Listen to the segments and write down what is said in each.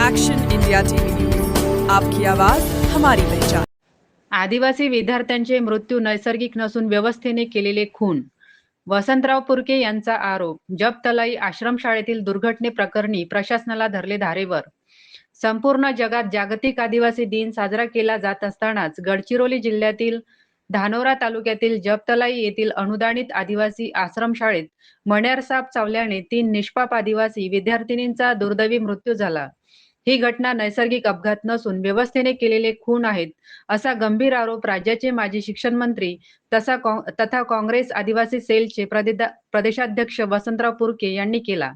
Action India TV news, आपकी आवाज हमारी पहचान। आदिवासी विद्यार्थ्यांचे मृत्यू नैसर्गिक नसून व्यवस्थेने केलेले खून. वसंतराव पुरके यांचा आरोप. जपतलाई आश्रमशाळेतील दुर्घटनेप्रकरणी प्रशासनाला धरले धारेवर. संपूर्ण जगात जागतिक आदिवासी दिन साजरा केला जात असतानाच गडचिरोली जिल्ह्यातील धानोरा तालुक्यातील जपतलाई येथील अनुदानित आदिवासी आश्रमशाळेत मण्यारसाप चावल्याने 3 निष्पाप आदिवासी विद्यार्थिनींचा दुर्दैवी मृत्यू झाला. ही घटना नैसर्गिक अपघात नसून व्यवस्थेने केलेले खून आहेत, असा गंभीर आरोप राज्याचे माजी शिक्षण मंत्री तथा काँग्रेस आदिवासी सेलचे प्रदेशाध्यक्ष वसंतराव पुरके यांनी केला.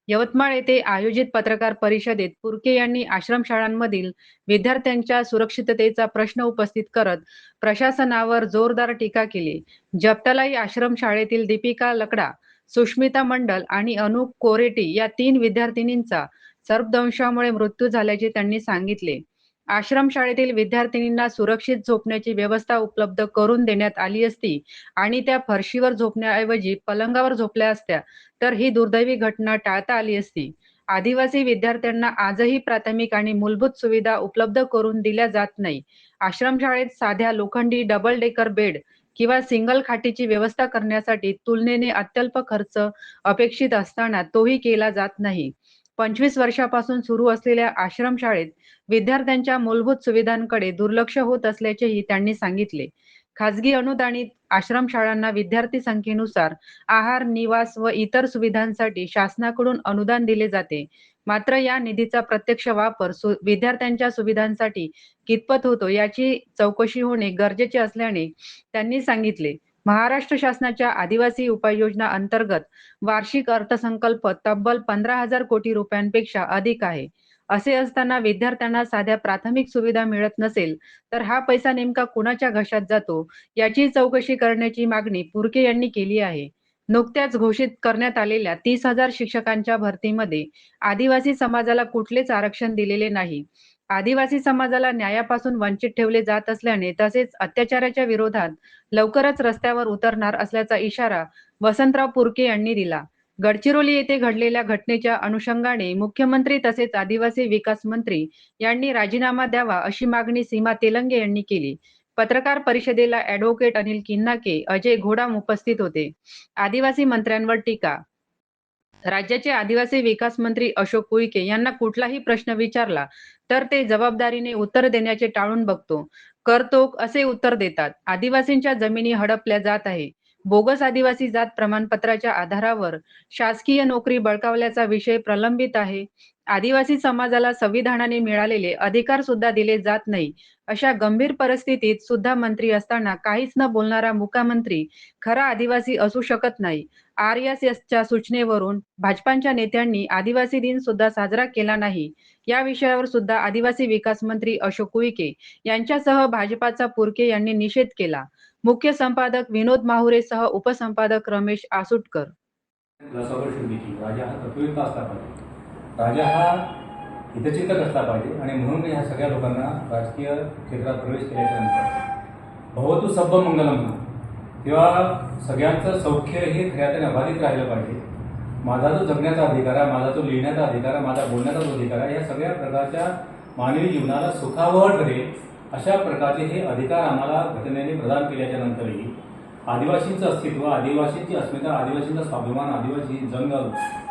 यवतमाळ येथे आयोजित पत्रकार परिषदेत पुरके यांनी आश्रमशाळांमधील विद्यार्थ्यांच्या सुरक्षिततेचा प्रश्न उपस्थित करत प्रशासनावर जोरदार टीका केली. जपतलाई आश्रमशाळेतील दीपिका लकडा, सुष्मिता मंडल आणि अनु कोरेटी या 3 विद्यार्थिनींचा सर्पदंशामुळे मृत्यू झाल्याचे त्यांनी सांगितले. आश्रमशाळेतील विद्यार्थिनींना सुरक्षित झोपण्याची व्यवस्था उपलब्ध करून देण्यात आली असती आणि त्या फरशीवर झोपण्याऐवजी पलंगावर झोपल्या असत्या तर ही दुर्दैवी घटना टाळता आली असती. आदिवासी विद्यार्थ्यांना आजही प्राथमिक आणि मूलभूत सुविधा उपलब्ध करून दिल्या जात नाही. आश्रमशाळेत साध्या लोखंडी डबल डेकर बेड किंवा सिंगल खाटीची व्यवस्था करण्यासाठी तुलनेने अत्यल्प खर्च अपेक्षित असताना तोही केला जात नाही. 25 वर्षापासून सुरू असलेल्या आश्रमशाळेत विद्यार्थ्यांच्या मूलभूत सुविधांकडे दुर्लक्ष होत असल्याचेही त्यांनी सांगितले. खासगी अनुदानित आश्रमशाळांना विद्यार्थी संख्येनुसार आहार, निवास व इतर सुविधांसाठी शासनाकडून अनुदान दिले जाते. मात्र या निधीचा प्रत्यक्ष वापर विद्यार्थ्यांच्या सुविधांसाठी कितपत होतो याची चौकशी होणे गरजेचे असल्याने त्यांनी सांगितले. महाराष्ट्र शासनाच्या आदिवासी उपाययोजना अंतर्गत वार्षिक अर्थसंकल्प तब्बल 15,000 कोटी रुपयांपेक्षा अधिक आहे. असे असताना विद्यार्थ्यांना साध्या प्राथमिक सुविधा मिळत नसेल तर हा पैसा नेमका कुणाच्या घशात जातो याची चौकशी करण्याची मागणी पुरके यांनी केली आहे. नुकत्याच घोषित करण्यात आलेल्या 30,000 शिक्षकांच्या भरतीमध्ये आदिवासी समाजाला कुठलेच आरक्षण दिलेले नाही. आदिवासी समाजाला न्यायापासून वंचित ठेवले जात असल्याने तसेच अत्याचाराच्या विरोधात लवकरच रस्त्यावर उतरणार असल्याचा इशारा वसंतराव पुरके यांनी दिला. गडचिरोली येथे घडलेल्या घटनेच्या अनुषंगाने मुख्यमंत्री तसेच आदिवासी विकास मंत्री यांनी राजीनामा द्यावा अशी मागणी सीमा तेलंगे यांनी केली. पत्रकार परिषदेला ॲडव्होकेट अनिल किन्नाके, अजय घोडाम उपस्थित होते. आदिवासी मंत्र्यांवर टीका. राज्याचे आदिवासी विकास मंत्री अशोक उईके यांना कुठलाही प्रश्न विचारला तर ते जबाबदारीने उत्तर देण्याचे टाळून बघतो, करतो असे उत्तर देतात. आदिवासींच्या जमिनी हडपल्या जात आहे. बोगस आदिवासी जात प्रमाणपत्राच्या आधारावर शासकीय नोकरी बळकावल्याचा विषय प्रलंबित आहे. आदिवासी समाजाला संविधानाने मिळालेले अधिकार सुद्धा दिले जात नाही. अशा गंभीर परिस्थितीत सुद्धा मंत्री असताना काहीच न बोलणारा मुख्यमंत्री खरा आदिवासी असू शकत नाही. RSSच्या सूचनेवरून भाजपाच्या नेत्यांनी आदिवासी दिन सुद्धा साजरा केला नाही. या विषयावर सुद्धा आदिवासी विकास मंत्री अशोक उईके यांच्यासह भाजपाचा पुरके यांनी निषेध केला. मुख्य संपादक विनोद माहुरेसह उपसंपादक रमेश आसुटकर. राजा हा तत्वयुक्त असला पाहिजे, राजा हा हितचिंतक असला पाहिजे आणि म्हणून ह्या सगळ्या लोकांना राजकीय क्षेत्रात प्रवेश केल्याच्या नंतर भवतु सब्ब मंगलम तेव्हा सगळ्यांचं सौख्य हे खऱ्याने अबाधित राहिलं पाहिजे. माझा जो जगण्याचा अधिकार आहे, माझा जो लिहिण्याचा अधिकार आहे, माझा बोलण्याचा जो अधिकार आहे, या सगळ्या प्रकारच्या मानवी जीवनाला सुखावह ठरेल अशा प्रकारचे हे अधिकार आम्हाला घटनेने प्रदान केल्याच्या नंतरही आदिवासींचं अस्तित्व, आदिवासींची अस्मिता, आदिवासींचा स्वाभिमान, आदिवासी जंगल,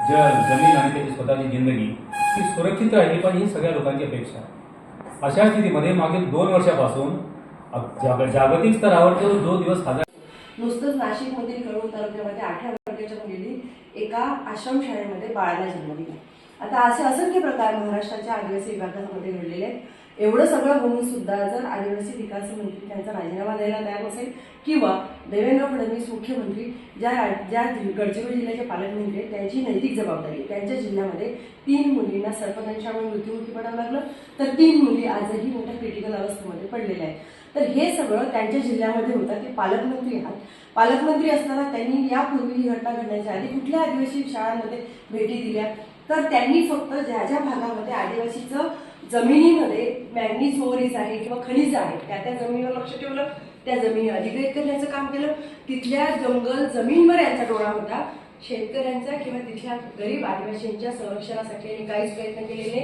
जल, जमीन आणि त्याची स्वतःची जिंदगी ही सुरक्षित राहिली पाहिजे ही सगळ्या लोकांची अपेक्षा. अशा स्थितीमध्ये मागील 2 वर्षापासून जागतिक स्तरावर जो दिवस साजरा नुसतंच नाशिकमधील कळवण तालुक्यामध्ये 18 वर्षाच्या मुलीने एका आश्रमशाळेमध्ये बाळाला जन्म दिला. आता असे असंख्य प्रकार महाराष्ट्राच्या आदिवासी विभागामध्ये घडलेले आहेत. एवढं सगळं होऊन सुद्धा जर आदिवासी विकास मंत्री त्यांचा राजीनामा द्यायला तयार नसेल किंवा देवेंद्र फडणवीस मुख्यमंत्री ज्या गडचिरोली जिल्ह्याचे पालकमंत्री आहेत त्यांची नैतिक जबाबदारी, त्यांच्या जिल्ह्यामध्ये 3 मुलींना सर्पदंशामुळे मृत्युमुखी पडावं लागलं तर 3 मुली आजही मोठ्या क्रिटिकल अवस्थेमध्ये पडलेल्या आहेत. तर हे सगळं त्यांच्या जिल्ह्यामध्ये होतं. ते पालकमंत्री आहात. पालकमंत्री असताना त्यांनी यापूर्वी ही घटना घडण्याच्या आधी कुठल्या आदिवासी शाळांमध्ये भेटी दिल्या तर त्यांनी फक्त ज्या ज्या भागामध्ये आदिवासीचं जमिनीमध्ये मॅंगनीज ओव्हरीज आहे किंवा खनिज आहे त्या जमिनीवर लक्ष ठेवलं, त्या जमिनी अधिग्रहित करण्याचं काम केलं. तिथल्या जंगल जमीनवर यांचा डोळा होता. शेतकऱ्यांचा किंवा तिथल्या गरीब आदिवासींच्या संरक्षणासाठी काहीच प्रयत्न केलेले.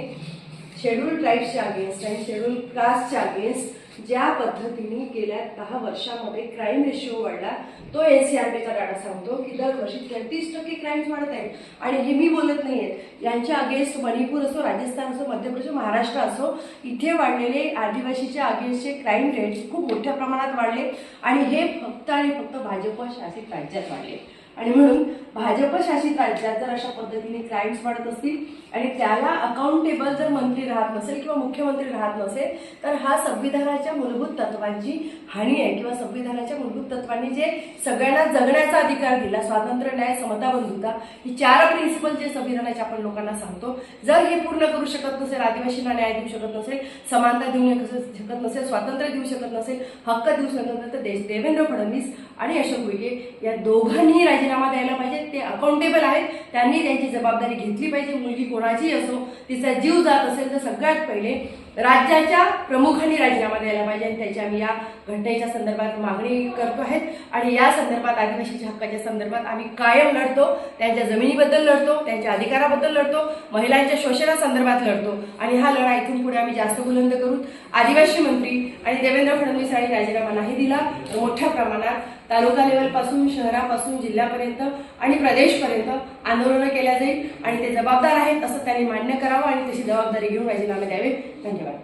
शेड्यूल ट्राईब्सच्या अगेन्स्ट आणि शेड्यूल कास्टच्या अगेन्स्ट ज्या पद्धतीने गेल्या 10 वर्षामध्ये क्राईम रेशिओ वाढला, तो NCRBचा डाटा सांगतो की दरवर्षी 33% क्राईम्स वाढत आहेत. आणि हे मी बोलत नाहीये, यांच्या अगेन्स्ट मणिपूर असो, राजस्थान असो, मध्य प्रदेश, महाराष्ट्र असो, इथे वाढलेले आदिवासीच्या अगेन्स्टचे क्राईम रेट खूप मोठ्या प्रमाणात वाढले आणि हे फक्त आणि फक्त भाजप शासित राज्यात वाढले. आणि म्हणून भाजप शासित राज्यात जर अशा पद्धतीने क्राईम्स वाढत असतील आणि त्याला अकाउंटेबल जर मंत्री राहत नसेल किंवा मुख्यमंत्री राहत नसेल, तर हा संविधानाच्या मूलभूत तत्वांची हानी आहे. किंवा संविधानाच्या मूलभूत तत्वांनी जे सगळ्यांना जगण्याचा अधिकार दिला, स्वातंत्र्य, न्याय, समता, बंधुता, ही 4 प्रिन्सिपल जे संविधानाचे आपण लोकांना सांगतो, जर हे पूर्ण करू शकत नसेल, आदिवासींना न्याय देऊ शकत नसेल, समानता देऊ शकत नसेल, स्वातंत्र्य देऊ शकत नसेल, हक्क देऊ शकत नसेल, तर देवेंद्र फडणवीस आणि अशोक उईके या दोघांनीही राजीनामा द्यायला पाहिजे. ते अकाउंटेबल आहेत, त्यांनी त्यांची जबाबदारी घेतली पाहिजे. मुलगी कोणाची असो, तिचा जीव जात असेल तर सगळ्यात पहिले राज्याच्या प्रमुखांनी राजीनामा द्यायला पाहिजे. आणि त्याची आम्ही या घटनेच्या संदर्भात मागणी करतो आहेत. आणि या संदर्भात आदिवासीच्या हक्काच्या संदर्भात आम्ही कायम लढतो. त्यांच्या जमिनीबद्दल लढतो, त्यांच्या अधिकाराबद्दल लढतो, महिलांच्या शोषणासंदर्भात लढतो. आणि हा लढा इथून पुढे आम्ही जास्त बुलंद करू. आदिवासी मंत्री आणि देवेंद्र फडणवीस यांनी राजीनामा नाही दिला, मोठ्या प्रमाणात तालुका लेवलपासून, शहरापासून, जिल्ह्यापर्यंत आणि प्रदेशपर्यंत आंदोलनं केल्या जाईल. आणि ते जबाबदार आहेत असं त्यांनी मान्य करावं आणि तशी जबाबदारी घेऊन राजीनामे द्यावे. धन्यवाद.